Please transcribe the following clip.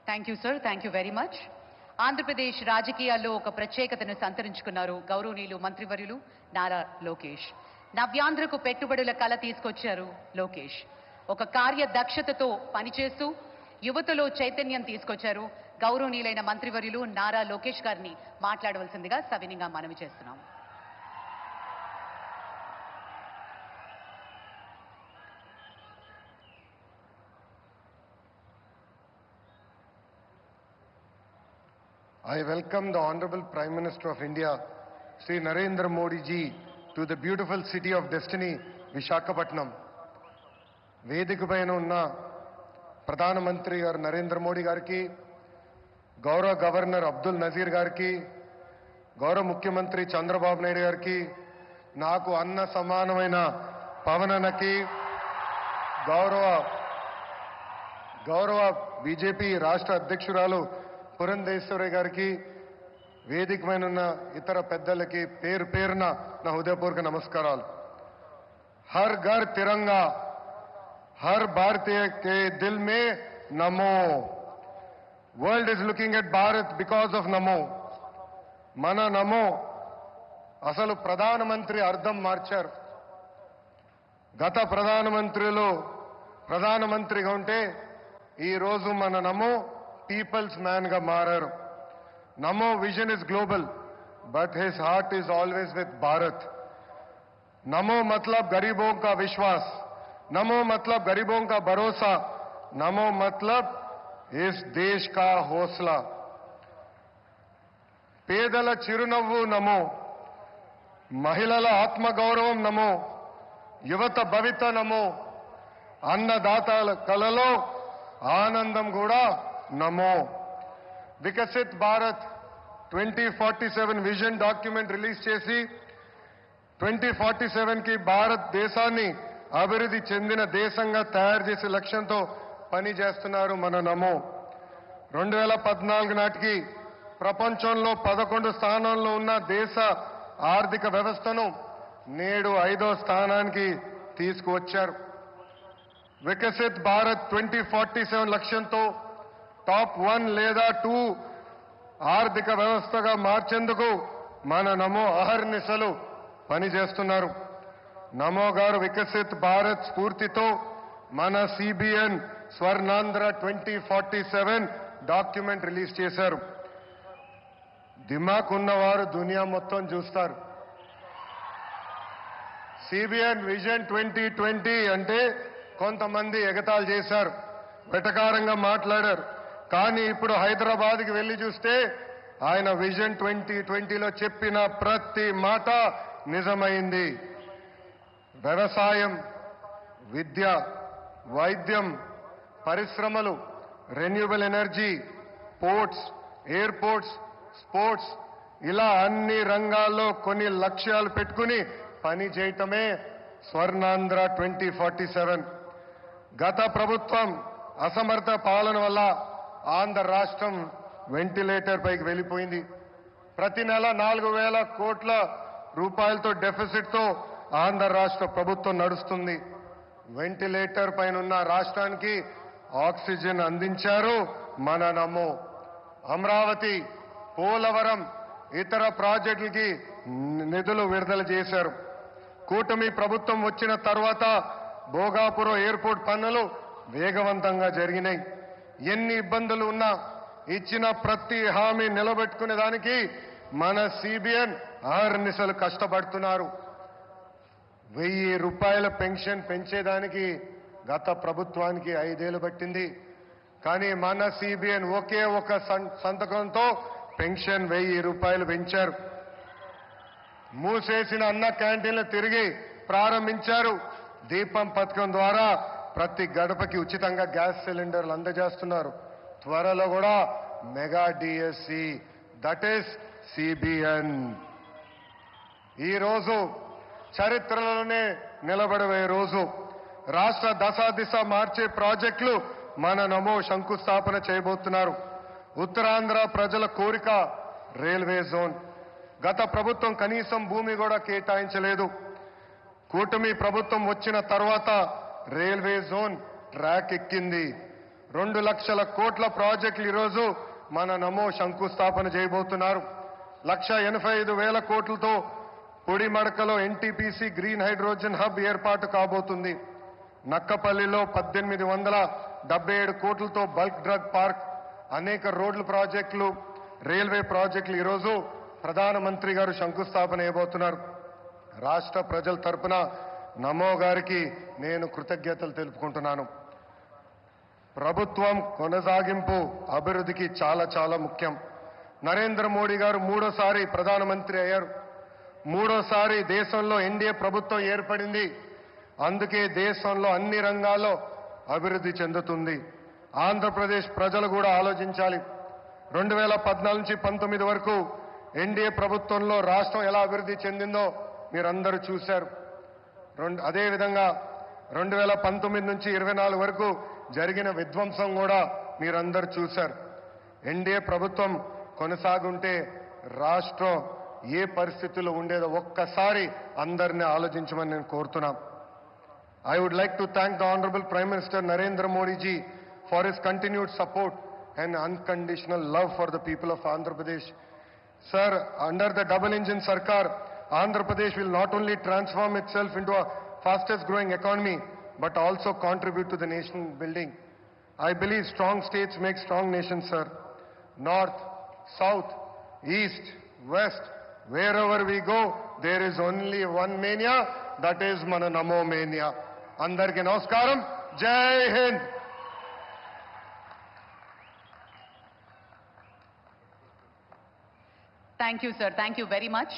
Thank you sir. Thank you very much. Andhra Pradesh రాజకీయాల్లో ఒక ప్రత్యేకతను సంతరించుకున్నారు గౌరవనీయులు మంత్రివర్యులు నారా లోకేష్. నవ్యాంధ్రకు పెట్టుబడుల కళ తీసుకొచ్చారు లోకేష్. ఒక కార్యదక్షతతో పనిచేస్తూ యువతలో చైతన్యం తీసుకొచ్చారు. గౌరవనీయులైన మంత్రివర్యులు నారా లోకేష్ గారిని మాట్లాడవలసిందిగా సవినీయంగా మనవి చేస్తున్నాం. I welcome the Honorable Prime Minister of India, Sri Narendra Modi ji, to the beautiful city of destiny, Visakhapatnam. వేదికపైన ఉన్న ప్రధానమంత్రి గారు నరేంద్ర మోడీ గారికి, గౌరవ గవర్నర్ అబ్దుల్ నజీర్ గారికి, గౌరవ ముఖ్యమంత్రి చంద్రబాబు నాయుడు గారికి, నాకు అన్న సమానమైన పవనన్నకి, గౌరవ బీజేపీ రాష్ట్ర అధ్యక్షురాలు పురంధేశ్వరి గారికి, వేదికమైన ఉన్న ఇతర పెద్దలకి పేరు పేరున నా హృదయపూర్వక నమస్కారాలు. Har Ghar Tiranga, her Bharatiya K Dil May Namo. World is looking at Bharat because of నమో. మన నమో అసలు ప్రధానమంత్రి అర్థం మార్చారు. గత ప్రధానమంత్రిగా ఉంటే ఈరోజు మన నమో పీపుల్స్ మ్యాన్ గా మారారు. నమో vision is global but his heart is always with Bharat. नमो मतलब गरीबों का विश्वास, नमो मतलब गरीबों का भरोसा, नमो मतलब इस देश का हौसला. పేదల చిరునవ్వు నమో, మహిళల ఆత్మగౌరవం నమో, యువత భవిత నమో, అన్నదాతల కలలో ఆనందం కూడా నమో. Viksit Bharat 2047 vision document release చేసి 2047కి భారతదేశాన్ని అభివృద్ధి చెందిన దేశంగా తయారు చేసే లక్ష్యంతో పనిచేస్తున్నారు మన నమో. 2014 నాటికి ప్రపంచంలో 11 స్థానంలో ఉన్న దేశ ఆర్థిక వ్యవస్థను నేడు 5వ స్థానానికి తీసుకువచ్చారు. వికసిత్ భారత్ 2047 లక్ష్యంతో టాప్ 1 లేదా 2 ఆర్థిక వ్యవస్థగా మార్చేందుకు మన నమో అహర్నిశలు పనిచేస్తున్నారు. నమో గారు వికసిత్ భారత్ స్ఫూర్తితో మన సిబిఎన్ స్వర్ణాంధ్ర 2047 డాక్యుమెంట్ రిలీజ్ చేశారు. దిమాక్ ఉన్నవారు దునియా మొత్తం చూస్తారు. సిబిఎన్ విజన్ 2020 అంటే కొంతమంది ఎగతాళి చేశారు, వెటకారంగా మాట్లాడారు. కానీ ఇప్పుడు హైదరాబాద్కి వెళ్లి చూస్తే ఆయన విజన్ 2020లో చెప్పిన ప్రతి మాట నిజమైంది. వ్యవసాయం, విద్య, వైద్యం, పరిశ్రమలు, renewable energy, ports, airports, sports, ఇలా అన్ని రంగాల్లో కొన్ని లక్ష్యాలు పెట్టుకుని పని చేయటమే స్వర్ణాంధ్ర 2047. గత ప్రభుత్వం అసమర్థ పాలన వల్ల ఆంధ్ర రాష్ట్రం వెంటిలేటర్ పైకి వెళ్ళిపోయింది. ప్రతి నెల 4,000 కోట్ల రూపాయలతో డెఫిసిట్తో ఆంధ్ర రాష్ట్ర ప్రభుత్వం నడుస్తుంది. వెంటిలేటర్ పైన ఉన్న రాష్ట్రానికి ఆక్సిజన్ అందించారు మన నమో. అమరావతి, పోలవరం, ఇతర ప్రాజెక్టులకి నిధులు విడుదల చేశారు. కూటమి ప్రభుత్వం వచ్చిన తర్వాత భోగాపురం ఎయిర్పోర్ట్ పనులు వేగవంతంగా జరిగినాయి. ఎన్ని ఇబ్బందులు ఉన్నా ఇచ్చిన ప్రతి హామీ నిలబెట్టుకునే దానికి మన సిబిఎన్ అహర్నిశలు కష్టపడుతున్నారు. 1,000 రూపాయల పెన్షన్ పెంచేదానికి గత ప్రభుత్వానికి 5 ఏళ్లు పట్టింది. కానీ మన సిబిఎన్ ఒకే ఒక సంతకంతో పెన్షన్ 1,000 రూపాయలు పెంచారు. మూసేసిన అన్న క్యాంటీన్లు తిరిగి ప్రారంభించారు. దీపం పథకం ద్వారా ప్రతి గడపకి ఉచితంగా గ్యాస్ సిలిండర్లు అందజేస్తున్నారు. త్వరలో కూడా mega DSC, that is CBN. ఈరోజు చరిత్రలోనే నిలబడే రోజు. రాష్ట్ర దశాదిశ మార్చే ప్రాజెక్టులు మన నమో శంకుస్థాపన చేయబోతున్నారు. ఉత్తరాంధ్ర ప్రజల కోరిక రైల్వే జోన్. గత ప్రభుత్వం కనీసం భూమి కూడా కేటాయించలేదు. కూటమి ప్రభుత్వం వచ్చిన తర్వాత రైల్వే జోన్ ట్రాక్ ఎక్కింది. 2 లక్షల కోట్ల ప్రాజెక్టులు ఈరోజు మన నమో శంకుస్థాపన చేయబోతున్నారు. 1,85,000 కోట్లతో పొడిమడకలో ఎన్టీపీసీ గ్రీన్ హైడ్రోజన్ హబ్ ఏర్పాటు కాబోతుంది. నక్కపల్లిలో 1,877 కోట్లతో బల్క్ డ్రగ్ పార్క్, అనేక రోడ్ల ప్రాజెక్టులు, రైల్వే ప్రాజెక్టులు ఈరోజు ప్రధానమంత్రి గారు శంకుస్థాపన చేయబోతున్నారు. రాష్ట్ర ప్రజల తరపున నమో గారికి నేను కృతజ్ఞతలు తెలుపుకుంటున్నాను. ప్రభుత్వం కొనసాగింపు అభివృద్ధికి చాలా చాలా ముఖ్యం. నరేంద్ర మోడీ గారు 3వ ప్రధానమంత్రి అయ్యారు. 3వ దేశంలో ఎన్డీఏ ప్రభుత్వం ఏర్పడింది. అందుకే దేశంలో అన్ని రంగాల్లో అభివృద్ధి చెందుతుంది. ఆంధ్రప్రదేశ్ ప్రజలు కూడా ఆలోచించాలి. 2014 నుంచి 19 వరకు ఎన్డీఏ ప్రభుత్వంలో రాష్ట్రం ఎలా అభివృద్ధి చెందిందో మీరందరూ చూశారు. అదేవిధంగా 2019 నుంచి 24 వరకు జరిగిన విధ్వంసం కూడా మీరందరూ చూశారు. ఎన్డీఏ ప్రభుత్వం కొనసాగుంటే రాష్ట్రం ఏ పరిస్థితుల్లో ఉండేదో ఒక్కసారి అందరినీ ఆలోచించమని నేను కోరుతున్నాను. I would like to thank the Honorable Prime Minister Narendra Modi ji for his continued support and unconditional love for the people of Andhra Pradesh. Sir, under the double engine Sarkar, Andhra Pradesh will not only transform itself into a fastest growing economy, but also contribute to the nation building. I believe strong states make strong nations, sir. North, South, East, West, wherever we go, there is only one mania, that is Mana Namo Mania. Andarki Namaskaram, Jai Hind. Thank you, sir. Thank you very much.